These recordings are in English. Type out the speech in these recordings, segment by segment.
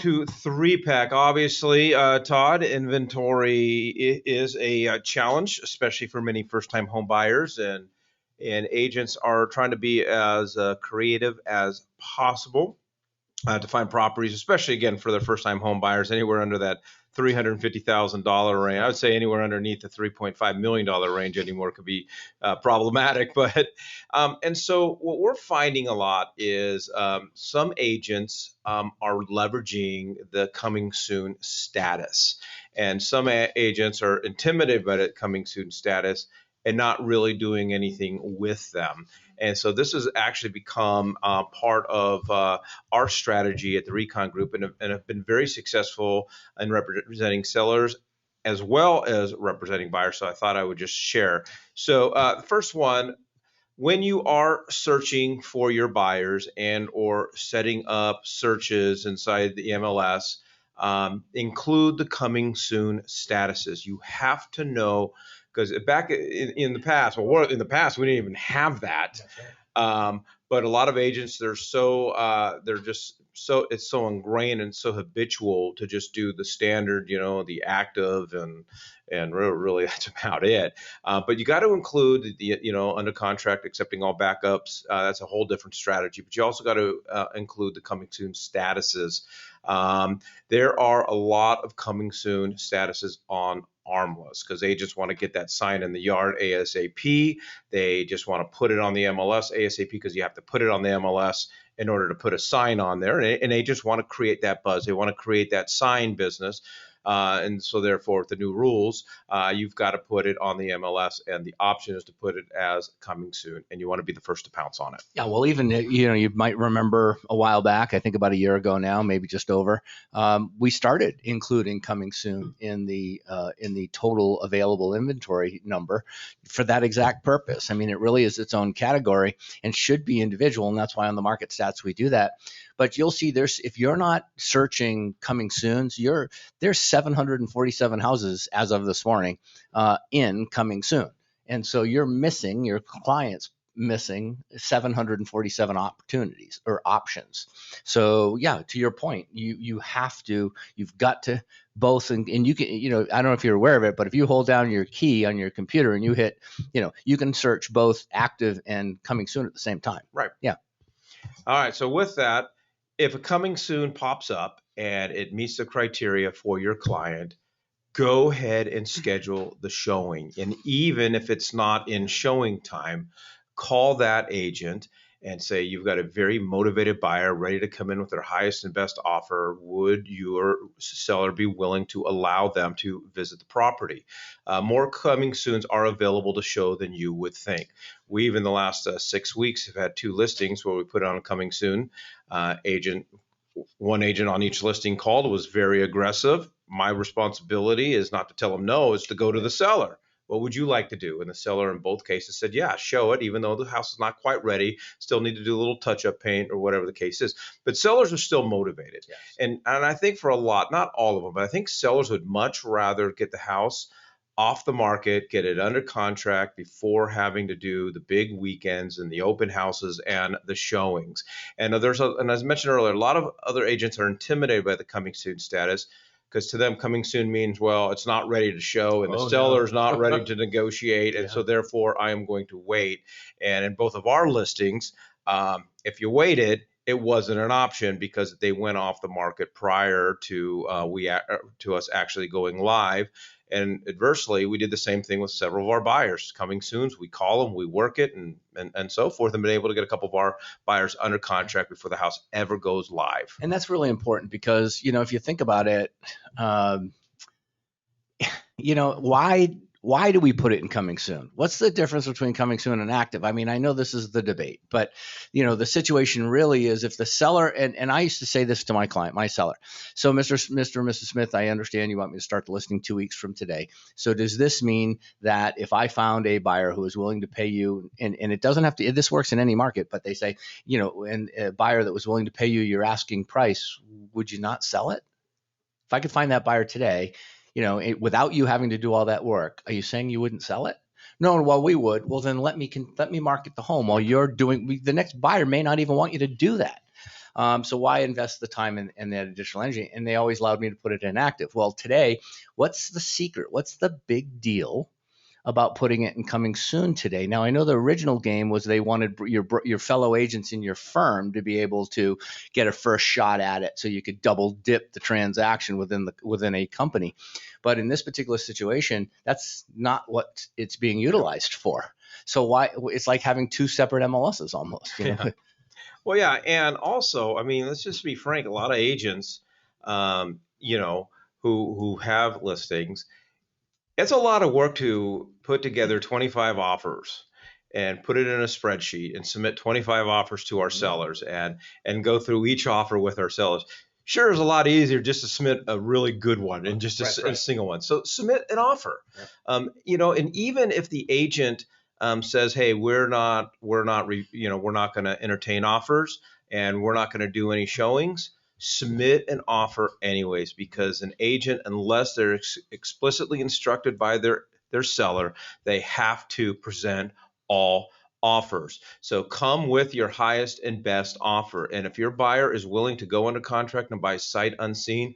To three pack, obviously, Todd, inventory is a challenge, especially for many first time home buyers, and agents are trying to be as creative as possible to find properties, especially again for their first time home buyers, anywhere under that $350,000 range. I would say anywhere underneath the $3.5 million range anymore could be problematic. But and so what we're finding a lot is some agents are leveraging the coming soon status, and some agents are intimidated by the coming soon status and not really doing anything with them. And so this has actually become part of our strategy at the Recon Group, and have been very successful in representing sellers as well as representing buyers. So I thought I would just share. So the first one, when you are searching for your buyers and or setting up searches inside the MLS, include the coming soon statuses. You have to know, because back in the past, well, in the past, we didn't even have that. But a lot of agents, they're just so, it's so ingrained and so habitual to just do the standard, the active, and really that's about it. But you got to include the, under contract, accepting all backups. That's a whole different strategy. But you also got to include the coming soon statuses. There are a lot of coming soon statuses on armless because agents want to get that sign in the yard ASAP. They just want to put it on the MLS ASAP because you have to put it on the MLS in order to put a sign on there. And agents want to create that buzz. They want to create that sign business. And so therefore, with the new rules, you've got to put it on the MLS, and the option is to put it as coming soon, and you want to be the first to pounce on it. Yeah, well, even you might remember a while back, I think about a year ago now, maybe just over, we started including coming soon in the total available inventory number for that exact purpose. I mean, it really is its own category and should be individual, and that's why on the market stats we do that. But you'll see if you're not searching coming soons, there's 747 houses as of this morning in coming soon. And so your client's missing 747 opportunities or options. So yeah, to your point, you've got to both, and you can, I don't know if you're aware of it, but if you hold down your key on your computer and you hit, you can search both active and coming soon at the same time. Right. Yeah. All right. So with that, if a coming soon pops up and it meets the criteria for your client, go ahead and schedule the showing. And even if it's not in showing time, call that agent and say, you've got a very motivated buyer ready to come in with their highest and best offer. Would your seller be willing to allow them to visit the property? More coming soons are available to show than you would think. We've, in the last 6 weeks, have had 2 listings where we put on a coming soon. One agent on each listing called, was very aggressive. My responsibility is not to tell them no, is to go to the seller. What would you like to do? And the seller in both cases said, yeah, show it, even though the house is not quite ready, still need to do a little touch-up paint or whatever the case is. But sellers are still motivated. Yes. And I think for a lot, not all of them, but I think sellers would much rather get the house off the market, get it under contract before having to do the big weekends and the open houses and the showings. And and as I mentioned earlier, a lot of other agents are intimidated by the coming soon status, because to them coming soon means, well, it's not ready to show and the seller's not ready to negotiate. And so therefore I am going to wait. And in both of our listings, if you waited, it wasn't an option because they went off the market prior to us actually going live. And adversely, we did the same thing with several of our buyers. Coming soon, we call them, we work it, and so forth, and been able to get a couple of our buyers under contract before the house ever goes live. And that's really important because, if you think about it, why do we put it in coming soon? What's the difference between coming soon and active? I mean, I know this is the debate, but the situation really is if the seller, and I used to say this to my client, my seller. So Mr. and Mrs. Smith, I understand you want me to start the listing 2 weeks from today. So does this mean that if I found a buyer who is willing to pay you, and it doesn't have to, this works in any market, but they say, and a buyer that was willing to pay you your asking price, would you not sell it? If I could find that buyer today, without you having to do all that work, are you saying you wouldn't sell it? No, well, we would. Well, then let me market the home while you're doing. The next buyer may not even want you to do that. So why invest the time and that additional energy? And they always allowed me to put it in active. Well, today, what's the secret? What's the big deal about putting it in coming soon today? Now, I know the original game was they wanted your fellow agents in your firm to be able to get a first shot at it, so you could double dip the transaction within a company. But in this particular situation, that's not what it's being utilized for. So why? It's like having two separate MLSs almost. Yeah. Well, yeah, and also, I mean, let's just be frank. A lot of agents, who have listings, it's a lot of work to put together 25 offers and put it in a spreadsheet and submit 25 offers to our sellers and go through each offer with our sellers. Sure, it's a lot easier just to submit a really good one and just a single one. So submit an offer. And even if the agent says, "Hey, we're not going to entertain offers and we're not going to do any showings," submit an offer anyways, because an agent, unless they're explicitly instructed by their seller, they have to present all offers. So come with your highest and best offer. And if your buyer is willing to go under contract and buy sight unseen,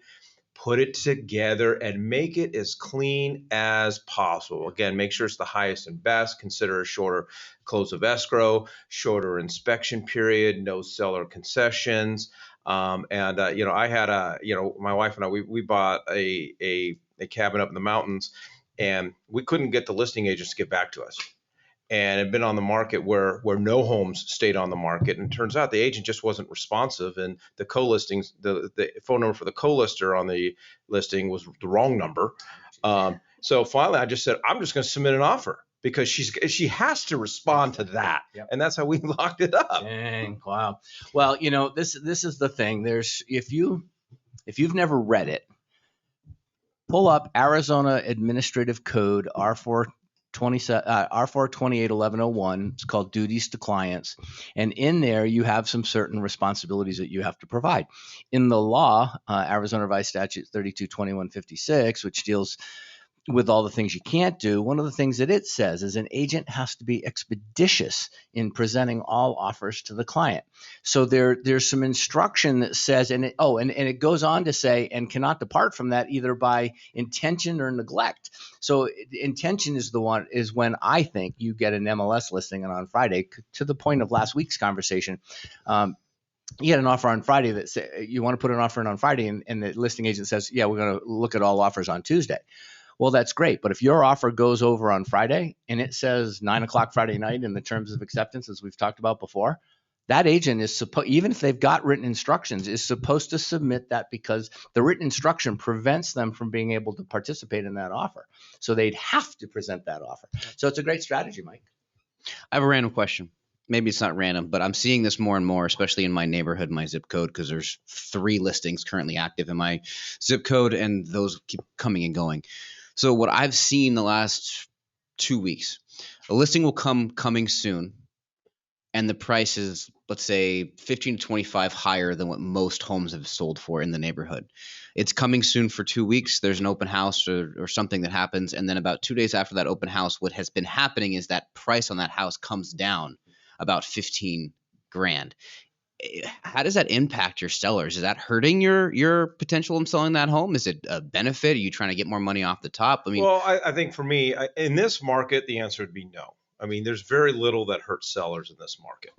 put it together and make it as clean as possible. Again, make sure it's the highest and best. Consider a shorter close of escrow, shorter inspection period, no seller concessions. I had my wife and I, we bought a cabin up in the mountains, and we couldn't get the listing agents to get back to us. And had been on the market where no homes stayed on the market. And it turns out the agent just wasn't responsive, and the co-listings, the phone number for the co-lister on the listing was the wrong number. So finally I just said, I'm just going to submit an offer, because she has to respond to that. Yep. And that's how we locked it up. Dang, wow. Well, this is the thing. If you've never read it, pull up Arizona Administrative Code R4281101. It's called Duties to Clients. And in there, you have some certain responsibilities that you have to provide. In the law, Arizona Revised Statute 322156, which deals with all the things you can't do, one of the things that it says is an agent has to be expeditious in presenting all offers to the client. So there's some instruction that says, and it goes on to say, and cannot depart from that either by intention or neglect. So intention is when I think you get an MLS listing on Friday, to the point of last week's conversation. You get an offer on Friday that say you want to put an offer in on Friday, and the listing agent says, yeah, we're going to look at all offers on Tuesday. Well, that's great. But if your offer goes over on Friday and it says 9:00 Friday night in the terms of acceptance, as we've talked about before, that agent is even if they've got written instructions, is supposed to submit that, because the written instruction prevents them from being able to participate in that offer. So they'd have to present that offer. So it's a great strategy, Mike. I have a random question. Maybe it's not random, but I'm seeing this more and more, especially in my neighborhood, my zip code, because there's 3 listings currently active in my zip code, and those keep coming and going. So what I've seen the last 2 weeks, a listing will coming soon, and the price is, let's say, 15 to 25 higher than what most homes have sold for in the neighborhood. It's coming soon for 2 weeks. There's an open house or something that happens, and then about 2 days after that open house, what has been happening is that price on that house comes down about 15 grand. How does that impact your sellers? Is that hurting your potential in selling that home? Is it a benefit? Are you trying to get more money off the top? I mean, well, I think for me, in this market, the answer would be no. I mean, there's very little that hurts sellers in this market,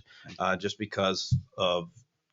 just because of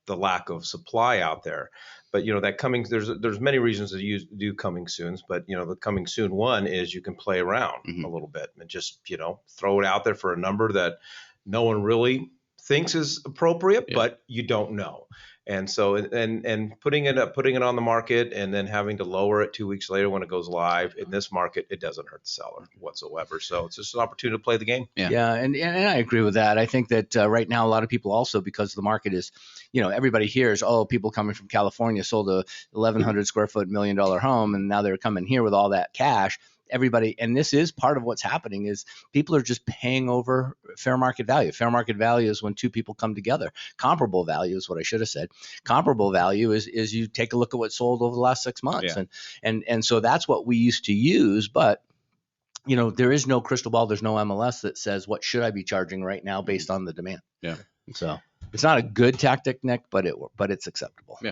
the lack of supply out there. But there's many reasons to do coming soons. But the coming soon one is you can play around a little bit and just throw it out there for a number that no one really thinks is appropriate, but you don't know. And so, and putting it on the market and then having to lower it 2 weeks later when it goes live in this market, it doesn't hurt the seller whatsoever. So it's just an opportunity to play the game. Yeah, and I agree with that. I think that right now a lot of people also, because the market is, everybody hears, people coming from California sold a 1,100 square foot $1 million home, and now they're coming here with all that cash. Everybody, and this is part of what's happening, is people are just paying over fair market value. Fair market value is when two people come together. Comparable value is what I should have said. Comparable value is you take a look at what sold over the last 6 months. And so that's what we used to use. But there is no crystal ball. There's no MLS that says what should I be charging right now based on the demand. Yeah. So it's not a good tactic, Nick, but it's acceptable. Yeah.